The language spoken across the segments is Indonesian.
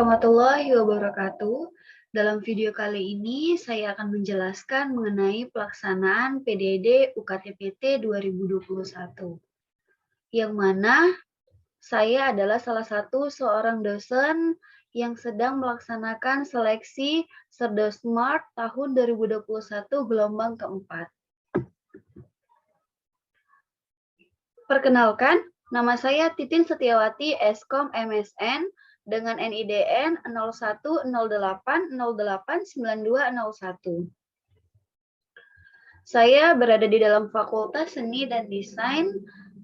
warahmatullahi wabarakatuh. Dalam video kali ini saya akan menjelaskan mengenai pelaksanaan PDD UKTPT 2021. Yang mana saya adalah salah satu seorang dosen yang sedang melaksanakan seleksi Serdosmart tahun 2021 gelombang keempat. Perkenalkan, nama saya Titin Setiawati, Eskom MSN, dengan NIDN 0108089201. Saya berada di dalam Fakultas Seni dan Desain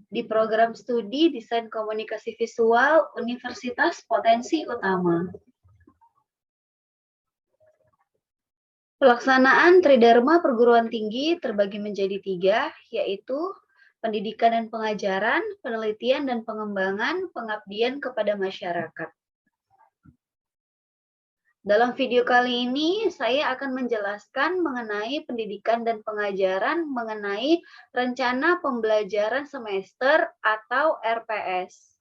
di program studi Desain Komunikasi Visual Universitas Potensi Utama. Pelaksanaan Tridharma Perguruan Tinggi terbagi menjadi 3, yaitu pendidikan dan pengajaran, penelitian dan pengembangan, pengabdian kepada masyarakat. Dalam video kali ini, saya akan menjelaskan mengenai pendidikan dan pengajaran mengenai rencana pembelajaran semester atau RPS.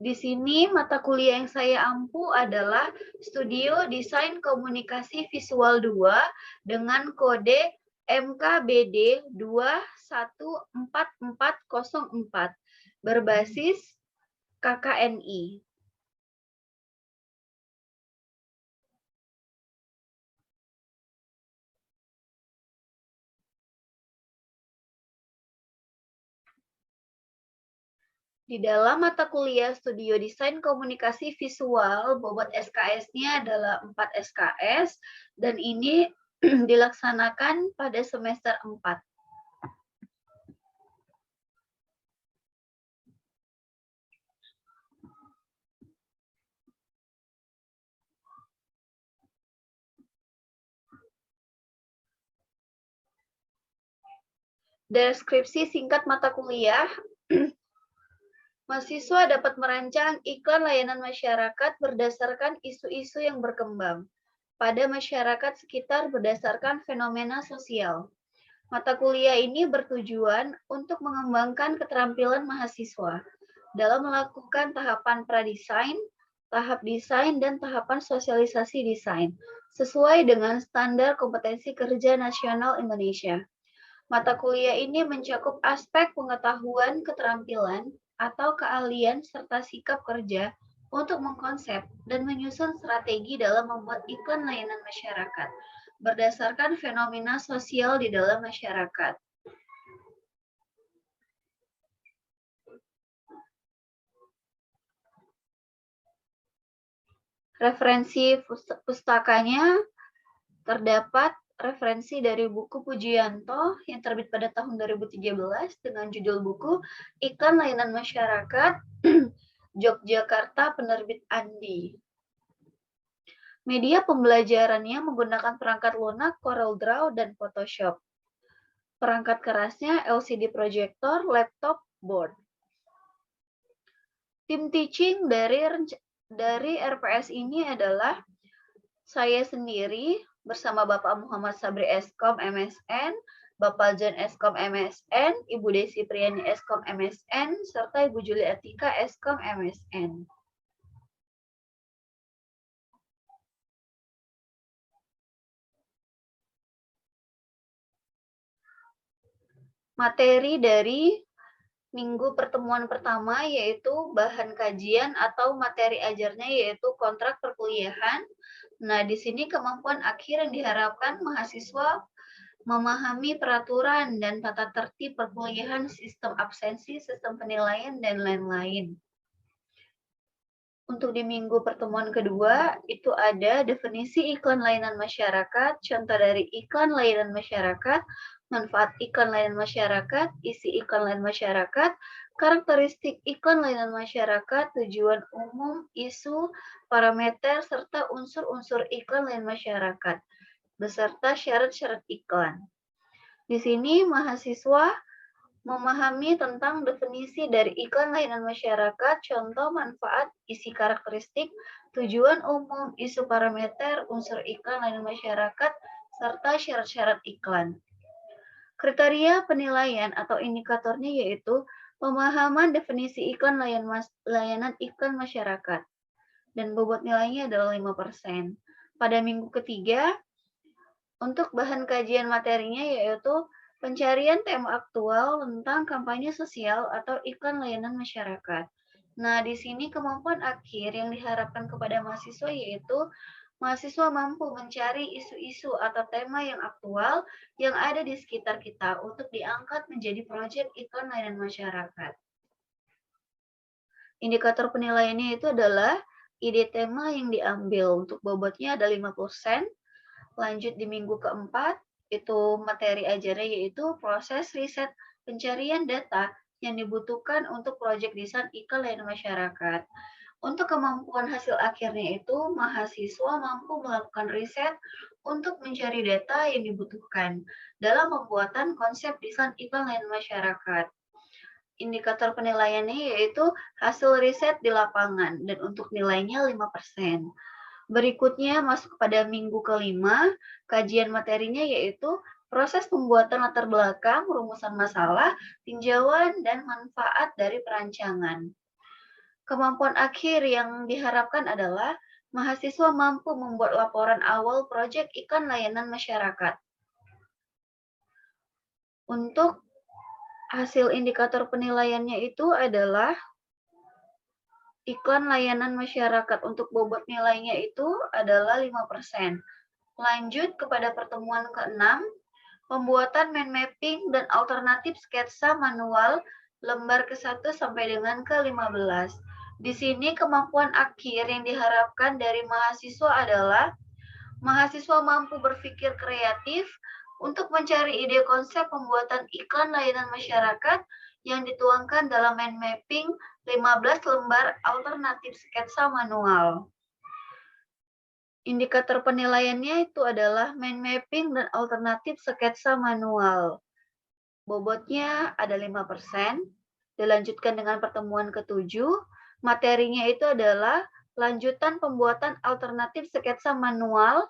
Di sini mata kuliah yang saya ampu adalah Studio Desain Komunikasi Visual 2 dengan kode MKBD 214404 berbasis KKNI. Di dalam mata kuliah Studio Desain Komunikasi Visual, bobot SKS-nya adalah 4 SKS, dan ini dilaksanakan pada semester 4. Deskripsi singkat mata kuliah. Mahasiswa dapat merancang iklan layanan masyarakat berdasarkan isu-isu yang berkembang pada masyarakat sekitar berdasarkan fenomena sosial. Mata kuliah ini bertujuan untuk mengembangkan keterampilan mahasiswa dalam melakukan tahapan pradesain, tahap desain, dan tahapan sosialisasi desain, sesuai dengan standar kompetensi kerja nasional Indonesia. Mata kuliah ini mencakup aspek pengetahuan keterampilan atau keahlian serta sikap kerja untuk mengkonsep dan menyusun strategi dalam membuat iklan layanan masyarakat berdasarkan fenomena sosial di dalam masyarakat. Referensi pustakanya terdapat referensi dari buku Pujianto yang terbit pada tahun 2013 dengan judul buku Iklan Layanan Masyarakat Yogyakarta, penerbit Andi. Media pembelajarannya menggunakan perangkat lunak, CorelDRAW, dan Photoshop. Perangkat kerasnya LCD projector, laptop, board. Tim teaching dari RPS ini adalah saya sendiri bersama Bapak Muhammad Sabri Eskom MSN, Bapak John Eskom MSN, Ibu Desi Priani Eskom MSN, serta Ibu Juli Atika Eskom MSN. Materi dari minggu pertemuan pertama yaitu bahan kajian atau materi ajarnya yaitu kontrak perkuliahan. Nah, di sini kemampuan akhir yang diharapkan mahasiswa memahami peraturan dan tata tertib perkuliahan, sistem absensi, sistem penilaian, dan lain-lain. Untuk di minggu pertemuan kedua, itu ada definisi iklan layanan masyarakat, contoh dari iklan layanan masyarakat, manfaat iklan layanan masyarakat, isi iklan layanan masyarakat, karakteristik iklan layanan masyarakat, tujuan umum, isu, parameter, serta unsur-unsur iklan layanan masyarakat, beserta syarat-syarat iklan. Di sini mahasiswa memahami tentang definisi dari iklan layanan masyarakat, contoh, manfaat, isi karakteristik, tujuan umum, isu parameter, unsur iklan layanan masyarakat, serta syarat-syarat iklan. Kriteria penilaian atau indikatornya yaitu Pemahaman definisi layanan iklan masyarakat dan bobot nilainya adalah 5%. Pada minggu ketiga, untuk bahan kajian materinya yaitu pencarian tema aktual tentang kampanye sosial atau iklan layanan masyarakat. Nah, di sini kemampuan akhir yang diharapkan kepada mahasiswa yaitu mahasiswa mampu mencari isu-isu atau tema yang aktual yang ada di sekitar kita untuk diangkat menjadi proyek iklan layanan masyarakat. Indikator penilaiannya itu adalah ide tema yang diambil. Untuk bobotnya ada 5%. Lanjut di minggu keempat, itu materi ajarnya yaitu proses riset pencarian data yang dibutuhkan untuk proyek desain iklan layanan masyarakat. Untuk kemampuan hasil akhirnya itu, mahasiswa mampu melakukan riset untuk mencari data yang dibutuhkan dalam pembuatan konsep desain iklan layanan masyarakat. Indikator penilaiannya yaitu hasil riset di lapangan dan untuk nilainya 5%. Berikutnya masuk pada minggu kelima, kajian materinya yaitu proses pembuatan latar belakang, rumusan masalah, tinjauan, dan manfaat dari perancangan. Kemampuan akhir yang diharapkan adalah mahasiswa mampu membuat laporan awal proyek iklan layanan masyarakat. Untuk hasil indikator penilaiannya itu adalah iklan layanan masyarakat untuk bobot nilainya itu adalah 5%. Lanjut kepada pertemuan ke-6, pembuatan mind mapping dan alternatif sketsa manual lembar ke-1 sampai dengan ke-15. Di sini kemampuan akhir yang diharapkan dari mahasiswa adalah mahasiswa mampu berpikir kreatif untuk mencari ide konsep pembuatan iklan layanan masyarakat yang dituangkan dalam mind mapping 15 lembar alternatif sketsa manual. Indikator penilaiannya itu adalah mind mapping dan alternatif sketsa manual. Bobotnya ada 5%. Dilanjutkan dengan pertemuan ke-7. Materinya itu adalah lanjutan pembuatan alternatif sketsa manual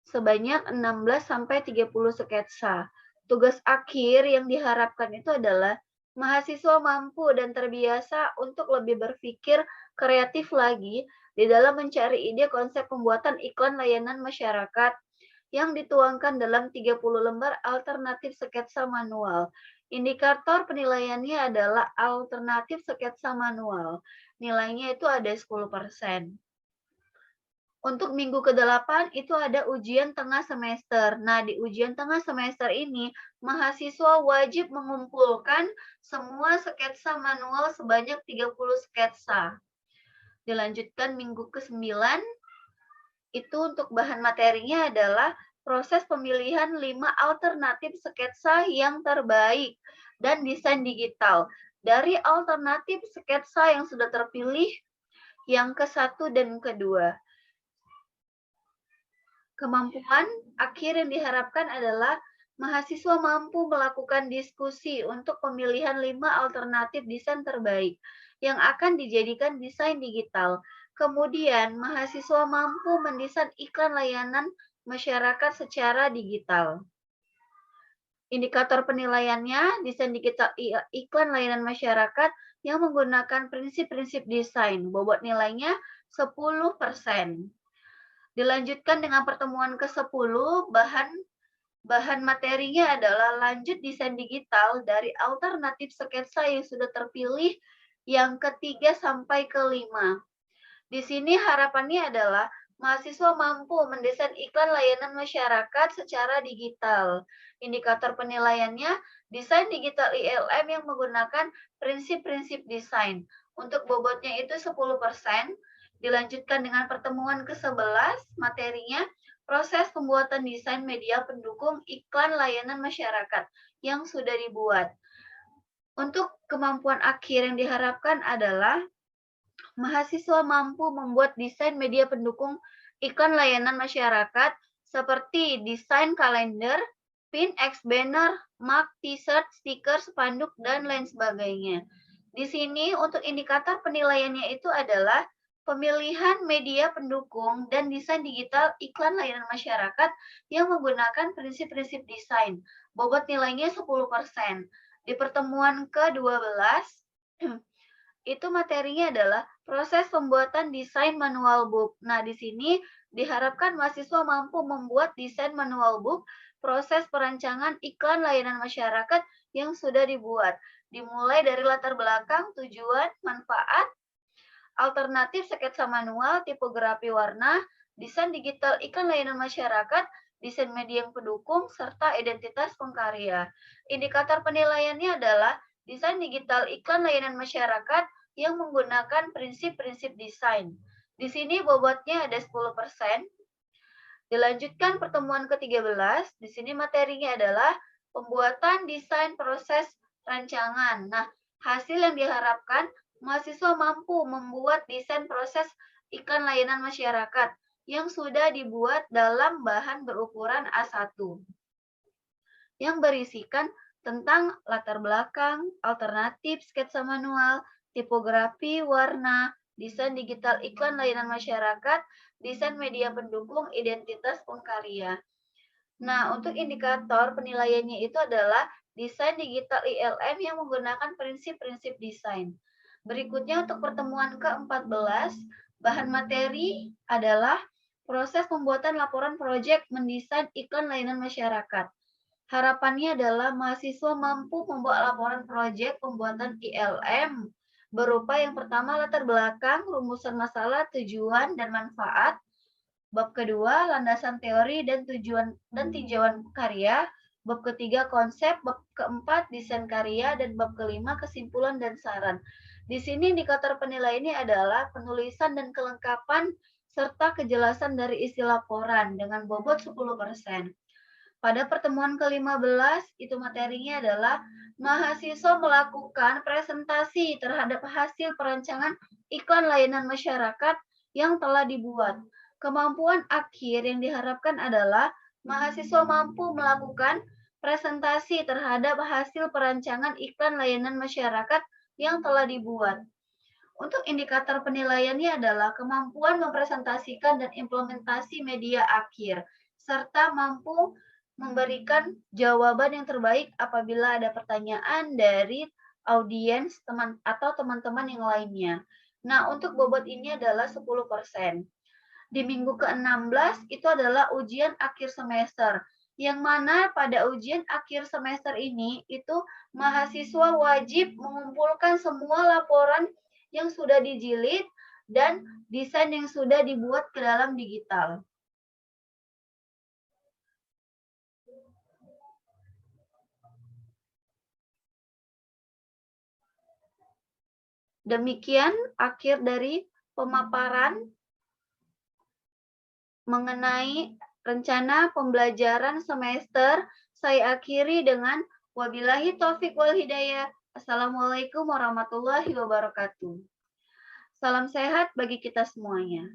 sebanyak 16-30 sketsa. Tugas akhir yang diharapkan itu adalah mahasiswa mampu dan terbiasa untuk lebih berpikir kreatif lagi di dalam mencari ide konsep pembuatan iklan layanan masyarakat yang dituangkan dalam 30 lembar alternatif sketsa manual. Indikator penilaiannya adalah alternatif sketsa manual. Nilainya itu ada 10%. Untuk minggu ke-8 itu ada ujian tengah semester. Nah, di ujian tengah semester ini, mahasiswa wajib mengumpulkan semua sketsa manual sebanyak 30 sketsa. Dilanjutkan minggu ke-9, itu untuk bahan materinya adalah proses pemilihan 5 alternatif sketsa yang terbaik dan desain digital. Dari alternatif sketsa yang sudah terpilih, yang ke-1 dan kedua. Kemampuan akhir yang diharapkan adalah mahasiswa mampu melakukan diskusi untuk pemilihan 5 alternatif desain terbaik yang akan dijadikan desain digital. Kemudian, mahasiswa mampu mendesain iklan layanan masyarakat secara digital. Indikator penilaiannya, desain digital iklan layanan masyarakat yang menggunakan prinsip-prinsip desain. Bobot nilainya 10%. Dilanjutkan dengan pertemuan ke-10, bahan materinya adalah lanjut desain digital dari alternatif sketsa yang sudah terpilih yang ke-3 sampai ke-5. Di sini harapannya adalah mahasiswa mampu mendesain iklan layanan masyarakat secara digital. Indikator penilaiannya, desain digital ILM yang menggunakan prinsip-prinsip desain. Untuk bobotnya itu 10%. Dilanjutkan dengan pertemuan ke-11, materinya proses pembuatan desain media pendukung iklan layanan masyarakat yang sudah dibuat. Untuk kemampuan akhir yang diharapkan adalah mahasiswa mampu membuat desain media pendukung iklan layanan masyarakat seperti desain kalender, pin, X banner, mug, t-shirt, stiker, spanduk, dan lain sebagainya. Di sini untuk indikator penilaiannya itu adalah pemilihan media pendukung dan desain digital iklan layanan masyarakat yang menggunakan prinsip-prinsip desain. Bobot nilainya 10%. Di pertemuan ke-12, itu materinya adalah proses pembuatan desain manual book. Nah, di sini diharapkan mahasiswa mampu membuat desain manual book, proses perancangan iklan layanan masyarakat yang sudah dibuat. Dimulai dari latar belakang, tujuan, manfaat, alternatif sketsa manual, tipografi warna, desain digital iklan layanan masyarakat, desain media yang pendukung, serta identitas pengkarya. Indikator penilaiannya adalah desain digital iklan layanan masyarakat yang menggunakan prinsip-prinsip desain. Di sini bobotnya ada 10%. Dilanjutkan pertemuan ke-13, di sini materinya adalah pembuatan desain proses rancangan. Nah, hasil yang diharapkan mahasiswa mampu membuat desain proses iklan layanan masyarakat yang sudah dibuat dalam bahan berukuran A1 yang berisikan tentang latar belakang, alternatif, sketsa manual, tipografi, warna, desain digital iklan layanan masyarakat, desain media pendukung, identitas pengkarya. Nah, untuk indikator penilaiannya itu adalah desain digital ILM yang menggunakan prinsip-prinsip desain. Berikutnya untuk pertemuan ke-14, bahan materi adalah proses pembuatan laporan proyek mendesain iklan layanan masyarakat. Harapannya adalah mahasiswa mampu membuat laporan proyek pembuatan ILM berupa yang pertama latar belakang, rumusan masalah, tujuan, dan manfaat. Bab kedua, landasan teori dan tujuan dan tinjauan karya. Bab ketiga, konsep. Bab keempat, desain karya. Dan bab kelima, kesimpulan dan saran. Di sini indikator penilaiannya adalah penulisan dan kelengkapan serta kejelasan dari isi laporan dengan bobot 10%. Pada pertemuan ke-15, itu materinya adalah mahasiswa melakukan presentasi terhadap hasil perancangan iklan layanan masyarakat yang telah dibuat. Kemampuan akhir yang diharapkan adalah mahasiswa mampu melakukan presentasi terhadap hasil perancangan iklan layanan masyarakat yang telah dibuat. Untuk indikator penilaiannya adalah kemampuan mempresentasikan dan implementasi media akhir, serta mampu memberikan jawaban yang terbaik apabila ada pertanyaan dari audiens teman atau teman-teman yang lainnya. Nah, untuk bobot ini adalah 10%. Di minggu ke-16 itu adalah ujian akhir semester, yang mana pada ujian akhir semester ini itu mahasiswa wajib mengumpulkan semua laporan yang sudah dijilid dan desain yang sudah dibuat ke dalam digital. Demikian akhir dari pemaparan mengenai rencana pembelajaran semester. Saya akhiri dengan wabillahi taufik wal hidayah. Assalamualaikum warahmatullahi wabarakatuh. Salam sehat bagi kita semuanya.